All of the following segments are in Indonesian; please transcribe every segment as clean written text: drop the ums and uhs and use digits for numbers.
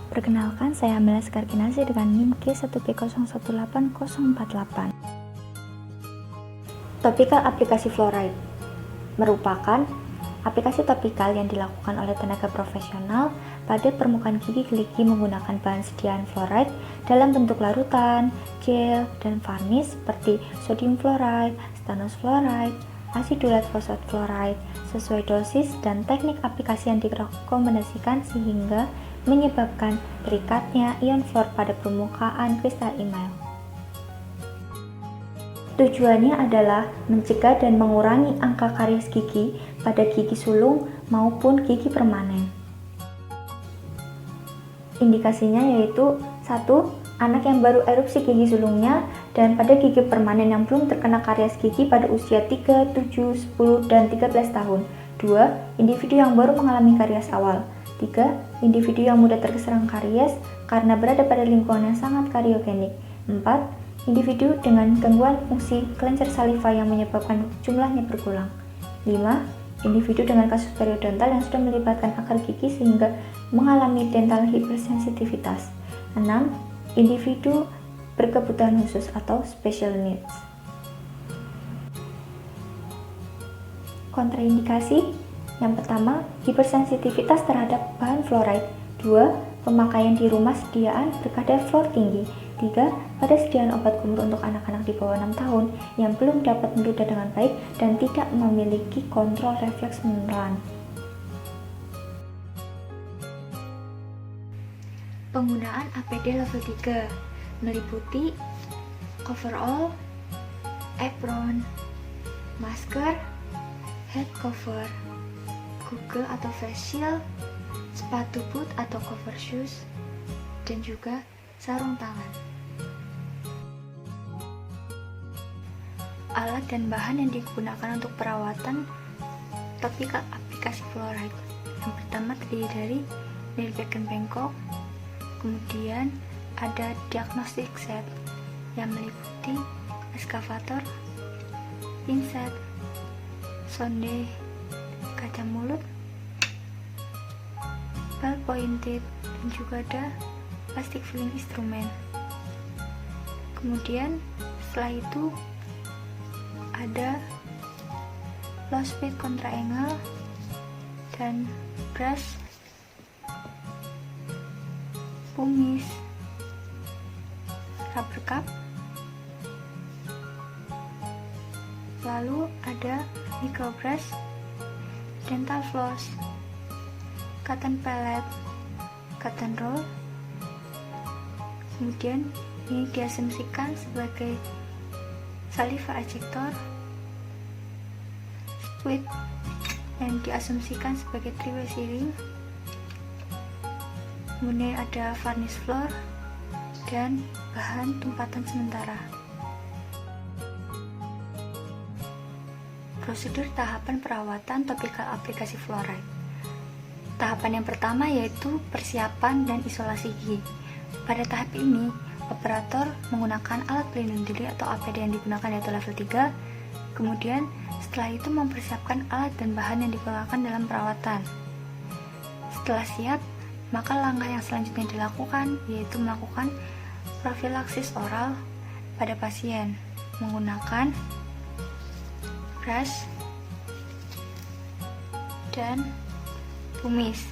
Perkenalkan, saya Amelia Sekarkinasi dengan NIM K1B018048. Topikal aplikasi fluoride merupakan aplikasi topikal yang dilakukan oleh tenaga profesional pada permukaan gigi menggunakan bahan sediaan fluoride dalam bentuk larutan, gel, dan varnish seperti sodium fluoride, stannous fluoride, acidulat fosfat fluoride sesuai dosis dan teknik aplikasi yang direkomendasikan sehingga menyebabkan terikatnya ion fluor pada permukaan kristal enamel. Tujuannya adalah mencegah dan mengurangi angka karies gigi pada gigi sulung maupun gigi permanen. Indikasinya yaitu 1. Anak yang baru erupsi gigi sulungnya dan pada gigi permanen yang belum terkena karies gigi pada usia 3, 7, 10, dan 13 tahun. 2. Individu yang baru mengalami karies awal. 3. Individu yang mudah terserang karies karena berada pada lingkungan yang sangat kariogenik. 4. Individu dengan gangguan fungsi kelenjar saliva yang menyebabkan jumlahnya berkurang. 5. Individu dengan kasus periodontal yang sudah melibatkan akar gigi sehingga mengalami dental hipersensitivitas. 6. Individu berkebutuhan khusus atau special needs. Kontraindikasi yang pertama, hipersensitivitas terhadap bahan fluoride. 2. Pemakaian di rumah sediaan berkadar fluor tinggi. 3. Pada sediaan obat kumur untuk anak-anak di bawah 6 tahun yang belum dapat meludah dengan baik dan tidak memiliki kontrol refleks menelan. Penggunaan APD level 3 meliputi coverall, apron, masker, head cover, google atau face shield, sepatu boot atau cover shoes, dan juga sarung tangan. Alat dan bahan yang digunakan untuk perawatan topikal aplikasi fluoride. Yang pertama terdiri dari nail beacon Bangkok, kemudian ada diagnostic set yang meliputi eskavator, pinset, sonde, kaca mulut, ball pointed, dan juga ada plastic filling instrument. Kemudian setelah itu ada low speed contra angle dan brush, pumice, rubber cup, lalu ada micro brush, dental floss, cotton palette, cotton roll. Kemudian ini diasumsikan sebagai saliva ejector, squid yang diasumsikan sebagai three-way sealing. Kemudian ada varnish floor dan bahan tumpatan sementara. Prosedur tahapan perawatan topikal aplikasi fluoride. Tahapan yang pertama yaitu persiapan dan isolasi gigi. Pada tahap ini, operator menggunakan alat pelindung diri atau APD yang digunakan yaitu level 3. Kemudian setelah itu mempersiapkan alat dan bahan yang digunakan dalam perawatan. Setelah siap, maka langkah yang selanjutnya dilakukan yaitu melakukan profilaksis oral pada pasien menggunakan brush dan pumice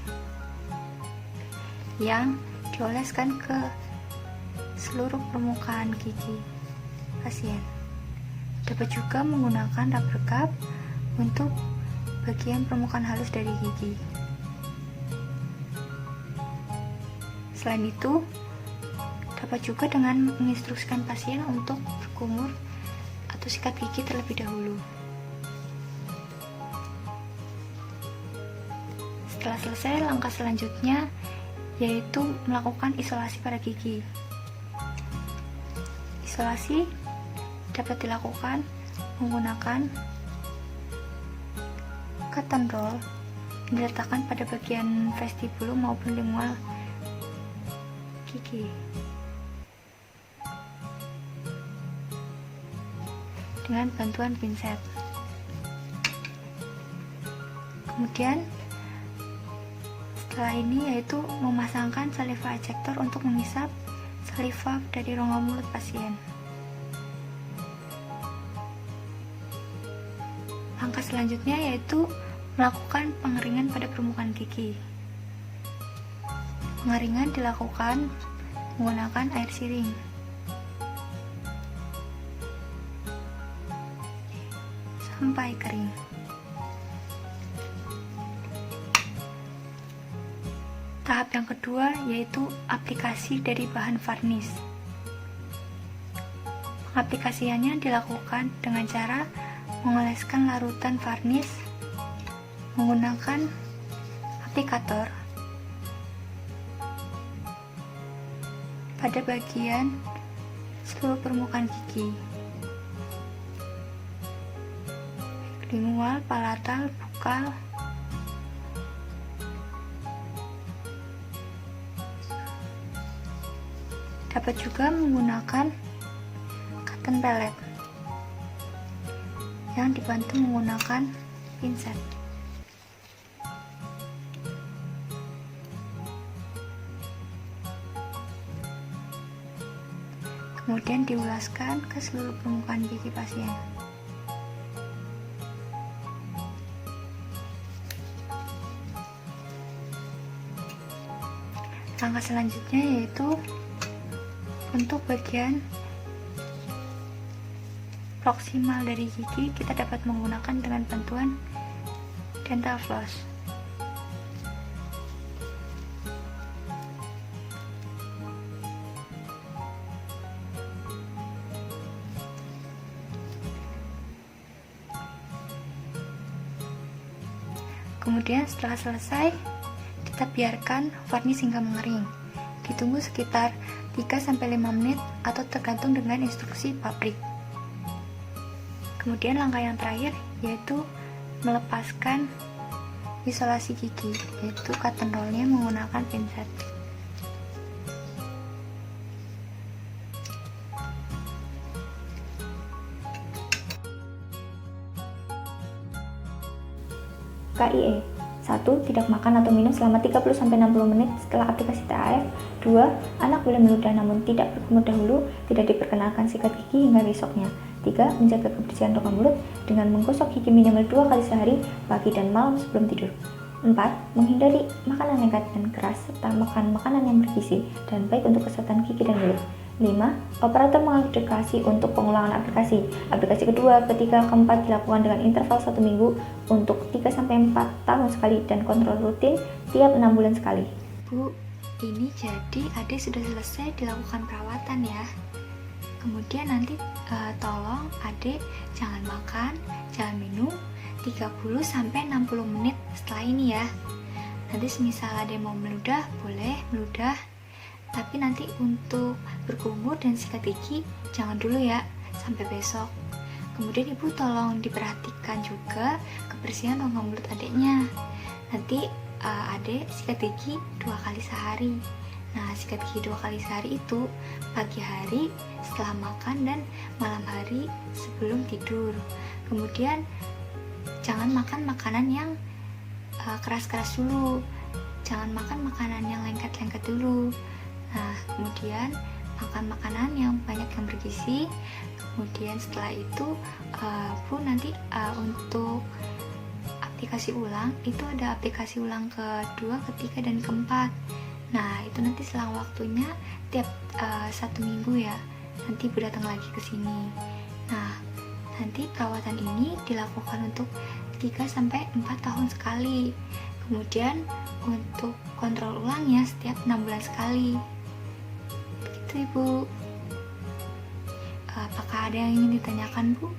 yang dioleskan ke seluruh permukaan gigi pasien. Dapat juga menggunakan rubber cup untuk bagian permukaan halus dari gigi. Selain itu, dapat juga dengan menginstruksikan pasien untuk berkumur atau sikat gigi terlebih dahulu. Setelah selesai, langkah selanjutnya yaitu melakukan isolasi pada gigi. Isolasi dapat dilakukan menggunakan cotton roll yang diletakkan pada bagian vestibulum maupun lingual gigi. Dengan bantuan pinset. Kemudian Setelah ini yaitu memasangkan saliva ejector untuk menghisap saliva dari rongga mulut pasien. Langkah selanjutnya yaitu melakukan pengeringan pada permukaan gigi. Pengeringan dilakukan menggunakan air siring. Sampai kering. Tahap yang kedua yaitu aplikasi dari bahan varnis. Pengaplikasiannya dilakukan dengan cara mengoleskan larutan varnis menggunakan aplikator pada bagian seluruh permukaan gigi, lingual, palatal, bukal, dapat juga menggunakan cotton pellet yang dibantu menggunakan pinset. Kemudian diulaskan ke seluruh permukaan gigi pasien. Langkah selanjutnya yaitu untuk bagian proksimal dari gigi kita dapat menggunakan dengan bantuan dental floss. Kemudian setelah selesai, kita biarkan varnis hingga mengering. Ditunggu sekitar 3-5 menit atau tergantung dengan instruksi pabrik. Kemudian langkah yang terakhir yaitu melepaskan isolasi gigi, yaitu cotton roll-nya menggunakan pinset. KIE 1. Tidak makan atau minum selama 30-60 menit setelah aplikasi TAF. 2. Anak boleh meludah namun tidak berkumur dahulu, tidak diperkenalkan sikat gigi hingga besoknya. 3. Menjaga kebersihan rongga mulut dengan menggosok gigi minimal 2 kali sehari, pagi dan malam sebelum tidur. 4. Menghindari makanan lengket dan keras serta makan makanan yang bergizi dan baik untuk kesehatan gigi dan mulut. 5. Operator mengaplikasi untuk pengulangan aplikasi. Aplikasi kedua, ketiga, keempat dilakukan dengan interval 1 minggu untuk 3-4 tahun sekali dan kontrol rutin tiap 6 bulan sekali. Bu, ini jadi adik sudah selesai dilakukan perawatan ya. Kemudian nanti tolong adik jangan makan, jangan minum 30-60 menit setelah ini ya. Nanti semisal adik mau meludah, boleh meludah. Tapi nanti untuk berkumur dan sikat gigi jangan dulu ya, sampai besok. Kemudian ibu tolong diperhatikan juga kebersihan rongga mulut adiknya. Nanti adik sikat gigi 2 kali sehari. Nah, sikat gigi 2 kali sehari itu pagi hari setelah makan dan malam hari sebelum tidur. Kemudian jangan makan makanan yang keras-keras dulu. Jangan makan makanan yang lengket-lengket dulu. Nah, kemudian makan makanan yang banyak yang bergizi. Kemudian setelah itu Bu nanti untuk aplikasi ulang itu ada aplikasi ulang kedua, ketiga dan keempat. Nah, itu nanti selang waktunya tiap 1 minggu ya. Nanti Bu datang lagi ke sini. Nah, nanti perawatan ini dilakukan untuk 3-4 tahun sekali. Kemudian untuk kontrol ulangnya setiap 6 bulan sekali. Begitu Ibu. Apakah ada yang ingin ditanyakan Bu?